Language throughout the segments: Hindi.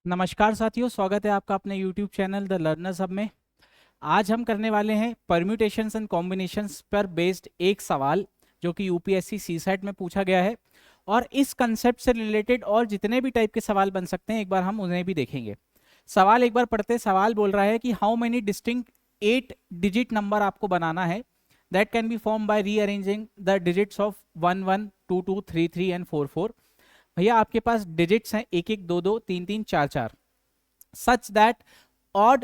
नमस्कार साथियों, स्वागत है आपका अपने YouTube channel the learners hub में। आज हम करने वाले हैं परम्यूटेशंस एंड कॉम्बिनेशंस पर बेस्ड एक सवाल जो कि यूपीएससी सीसैट में पूछा गया है। और इस कंसेप्ट से रिलेटेड और जितने भी टाइप के सवाल बन सकते हैं एक बार हम उन्हें भी देखेंगे। सवाल एक बार पढ़ते। सवाल बोल रहा है कि how many distinct 8 digit number आपको बनाना है that can be form by rearranging the digits of 1 1 2 2 3 3 and 4 4। भैया आपके पास डिजिट्स हैं 1 1 2 2 3 3 4 4 such that odd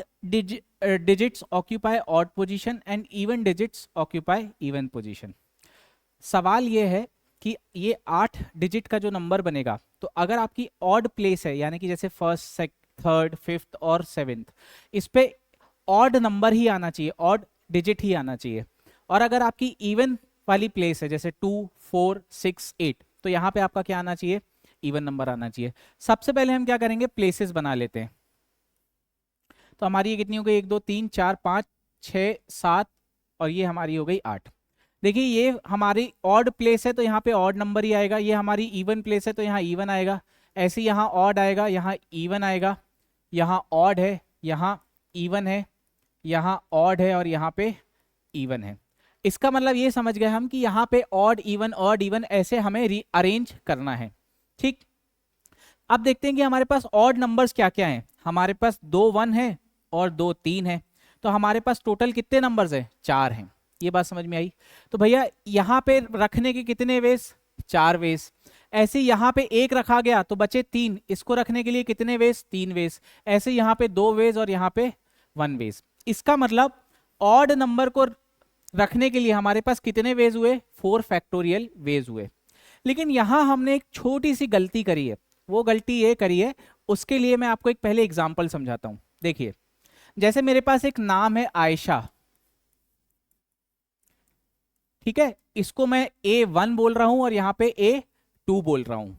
digits occupy odd position and even digits occupy even position। सवाल ये है कि ये 8 डिजिट का जो नंबर बनेगा, तो अगर आपकी ऑड प्लेस है यानी कि जैसे फर्स्ट थर्ड फिफ्थ और सेवेंथ, इस पे ऑड नंबर ही आना चाहिए, ऑड डिजिट ही आना चाहिए। और अगर आपकी इवन वाली प्लेस है जैसे 2 4 6 8, तो यहाँ पे आपका क्या आना चाहिए, इवन नंबर आना चाहिए। सबसे पहले हम क्या करेंगे, प्लेसेस बना लेते हैं। तो हमारी ये कितनी हो गई, 1 2 3 4 5 6 7 और ये हमारी हो गई 8। देखिए ये हमारी ऑड प्लेस है तो यहाँ पे ऑड नंबर ही आएगा, ये हमारी इवन प्लेस है तो यहाँ इवन आएगा। ऐसे यहाँ ऑड आएगा, यहाँ इवन आएगा, यहाँ ऑड है, यहाँ इवन है, यहाँ ऑड है और यहाँ पे इवन है। इसका मतलब ये समझ गए हम कि यहाँ पे ऑड इवन ऐसे हमें रीअरेंज करना है। ठीक, अब देखते हैं कि हमारे पास ऑड नंबर्स क्या क्या हैं। हमारे पास 2 1 है और 2 3 है, तो हमारे पास टोटल कितने नंबर्स हैं, 4 हैं। ये बात समझ में आई। तो भैया यहाँ पे रखने के कितने वेज, 4 वेज। ऐसे यहाँ पे 1 रखा गया तो बचे 3, इसको रखने के लिए कितने वेज, 3 वेज। ऐसे यहाँ पे 2 वेज और यहाँ पे 1 वेज। इसका मतलब ऑड नंबर को रखने के लिए हमारे पास कितने वेज हुए, 4 फैक्टोरियल वेज हुए। लेकिन यहाँ हमने एक छोटी सी गलती करी है। वो गलती ये करी है, उसके लिए मैं आपको एक पहले एग्जांपल समझाता हूं। देखिए, जैसे मेरे पास एक नाम है आयशा, ठीक है, इसको मैं A1 बोल रहा हूं और यहां पे A2 बोल रहा हूं।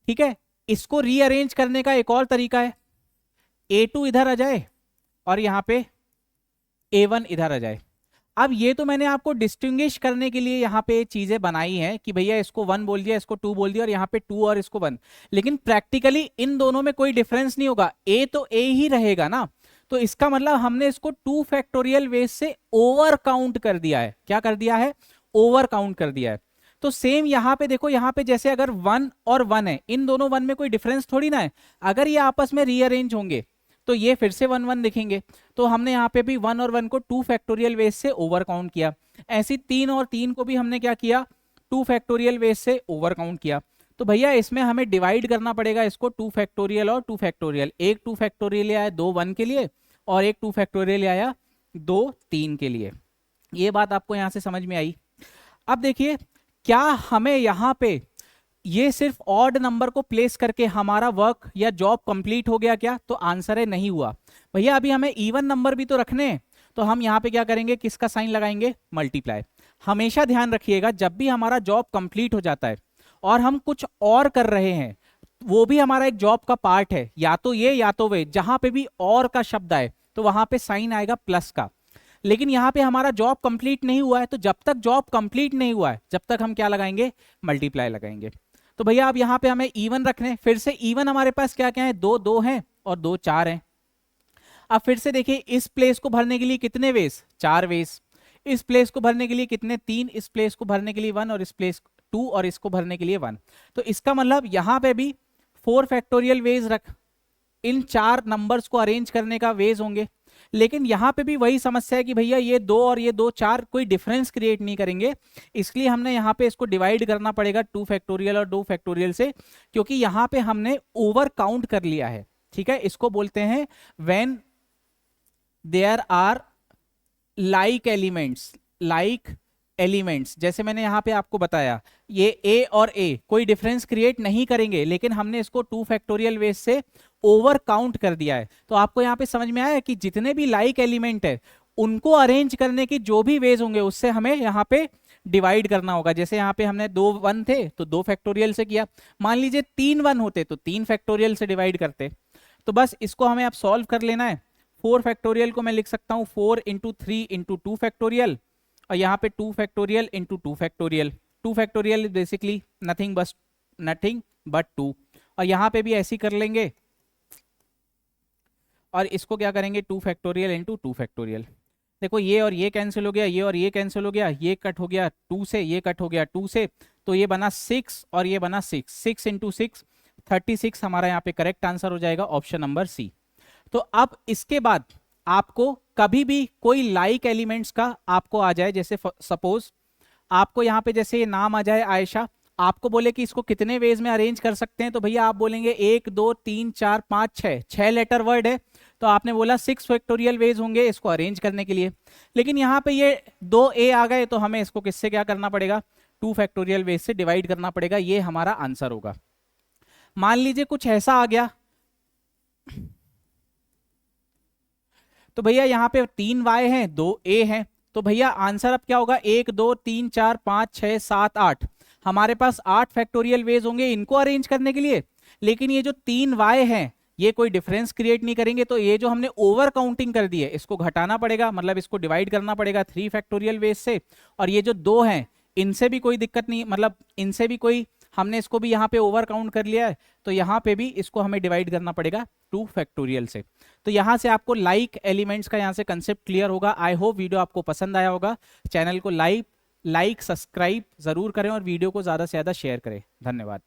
ठीक है, इसको रीअरेंज करने का एक और तरीका है, A2 इधर आ जाए और यहां पे A1 इधर आ जाए। अब ये तो मैंने आपको डिस्टिंग्विश करने के लिए यहाँ पे चीजें बनाई हैं कि भैया इसको 1 बोल दिया, इसको 2 बोल दिया और यहाँ पे 2 और इसको 1। लेकिन प्रैक्टिकली इन दोनों में कोई डिफरेंस नहीं होगा, ए तो ए ही रहेगा ना। तो इसका मतलब हमने इसको 2 फैक्टोरियल वेज से ओवर काउंट कर दिया है। क्या कर दिया है, ओवर काउंट कर दिया है। तो सेम यहाँ पे देखो, यहाँ पे जैसे अगर 1 और 1 है, इन दोनों 1 में कोई डिफरेंस थोड़ी ना है। अगर ये आपस में रीअरेंज होंगे तो ये फिर से 1 1 दिखेंगे। तो हमने यहाँ पे भी 1 और 1 को 2 फैक्टोरियल वेज से ओवर काउंट किया। ऐसी 3 और 3 को भी हमने क्या किया, 2 फैक्टोरियल वेज से ओवर काउंट किया। तो भैया इसमें हमें डिवाइड करना पड़ेगा इसको 2 फैक्टोरियल और 2 फैक्टोरियल। एक 2 फैक्टोरियल आया 2 1 के लिए और एक 2 फैक्टोरियल आया 2 3 के लिए। ये बात आपको यहाँ से समझ में आई। अब देखिए, क्या हमें यहाँ पे ये सिर्फ ऑड नंबर को प्लेस करके हमारा वर्क या जॉब कंप्लीट हो गया क्या, तो आंसर है नहीं हुआ। भैया अभी हमें इवन नंबर भी तो रखने हैं। तो हम यहाँ पे क्या करेंगे, किसका साइन लगाएंगे, मल्टीप्लाई। हमेशा ध्यान रखिएगा, जब भी हमारा जॉब कंप्लीट हो जाता है और हम कुछ और कर रहे हैं, वो भी हमारा एक जॉब का पार्ट है, या तो ये या तो वे। जहां पे भी और का शब्द आए तो वहां पे साइन आएगा प्लस का। लेकिन यहाँ पे हमारा जॉब कंप्लीट नहीं हुआ है, तो जब तक जॉब कंप्लीट नहीं हुआ है जब तक हम क्या लगाएंगे, मल्टीप्लाई लगाएंगे। तो भैया अब यहाँ पे हमें इवन रखने, फिर से इवन हमारे पास क्या क्या है, 2 2 है और 2 4 है। अब फिर से देखिए, इस प्लेस को भरने के लिए कितने वेज, 4 वेज। इस प्लेस को भरने के लिए कितने, 3। इस प्लेस को भरने के लिए 1 और इस प्लेस 2 और इसको भरने के लिए 1। तो इसका मतलब यहाँ पे भी 4 फैक्टोरियल वेज रख, इन 4 नंबर्स को अरेंज करने का वेज होंगे। लेकिन यहां पे भी वही समस्या है कि भैया ये 2 और ये 2 4 कोई डिफरेंस क्रिएट नहीं करेंगे। इसलिए हमने यहाँ पे इसको डिवाइड करना पड़ेगा 2 फैक्टोरियल और 2 फैक्टोरियल से, क्योंकि यहाँ पे हमने ओवर काउंट कर लिया है। ठीक है, इसको बोलते हैं when there are like elements. जैसे मैंने यहाँ पे आपको बताया, ये ए और ए कोई डिफरेंस क्रिएट नहीं करेंगे, लेकिन हमने इसको 2 फैक्टोरियल वेज से ओवर काउंट कर दिया है। तो आपको यहाँ पे समझ में आया कि जितने भी लाइक एलिमेंट है उनको अरेंज करने की जो भी वेज होंगे उससे हमें यहाँ पे डिवाइड करना होगा। जैसे यहाँ पे हमने 2 1 थे तो 2 फैक्टोरियल से किया। मान लीजिए 3 1 होते तो 3 फैक्टोरियल से डिवाइड करते। तो बस इसको हमें अब सॉल्व कर लेना है। 4 फैक्टोरियल को मैं लिख सकता हूँ 4 इंटू 3 इंटू 2 फैक्टोरियल, और यहाँ पे 2 factorial into 2 factorial. 2 factorial basically nothing but 2। और यहाँ पे भी ऐसी कर लेंगे और इसको क्या करेंगे 2 फैक्टोरियल इंटू 2 फैक्टोरियल। देखो ये और ये कैंसिल हो गया, ये और ये कैंसिल हो गया, ये कट हो गया 2 से, ये कट हो गया 2 से, तो ये बना 6 और ये बना 6, 6 इंटू 6 36 हमारा यहाँ पे करेक्ट आंसर हो जाएगा ऑप्शन नंबर सी। तो अब इसके बाद आपको कभी भी कोई लाइक एलिमेंट्स का आपको आ जाए, जैसे सपोज आपको यहाँ पे जैसे ये नाम आ जाए आयशा, आपको बोले कि इसको कितने वेज में अरेंज कर सकते हैं, तो भैया आप बोलेंगे 1 2 3 4 5 6, 6 लेटर वर्ड है, तो आपने बोला 6 फैक्टोरियल वेज होंगे इसको अरेंज करने के लिए। लेकिन यहाँ पे ये 2 ए आ गए, तो हमें इसको किससे क्या करना पड़ेगा, 2 फैक्टोरियल वेज से डिवाइड करना पड़ेगा, ये हमारा आंसर होगा। मान लीजिए कुछ ऐसा आ गया, तो भैया यहाँ पे 3 वाई हैं 2 ए हैं, तो भैया आंसर अब क्या होगा 1 2 3 4 5 6 7 8, हमारे पास 8 फैक्टोरियल वेज होंगे इनको अरेंज करने के लिए। लेकिन ये जो 3 वाई हैं ये कोई डिफरेंस क्रिएट नहीं करेंगे, तो ये जो हमने ओवर काउंटिंग कर दी है इसको घटाना पड़ेगा, मतलब इसको डिवाइड करना पड़ेगा 3 फैक्टोरियल वेज से। और ये जो 2 हैं इनसे भी कोई दिक्कत नहीं, मतलब इनसे भी कोई, हमने इसको भी यहाँ पे ओवर काउंट कर लिया है, तो यहाँ पे भी इसको हमें डिवाइड करना पड़ेगा 2 फैक्टोरियल से। तो यहाँ से आपको लाइक एलिमेंट्स का यहाँ से कंसेप्ट क्लियर होगा। आई होप वीडियो आपको पसंद आया होगा। चैनल को लाइक सब्सक्राइब जरूर करें और वीडियो को ज़्यादा से ज़्यादा शेयर करें। धन्यवाद।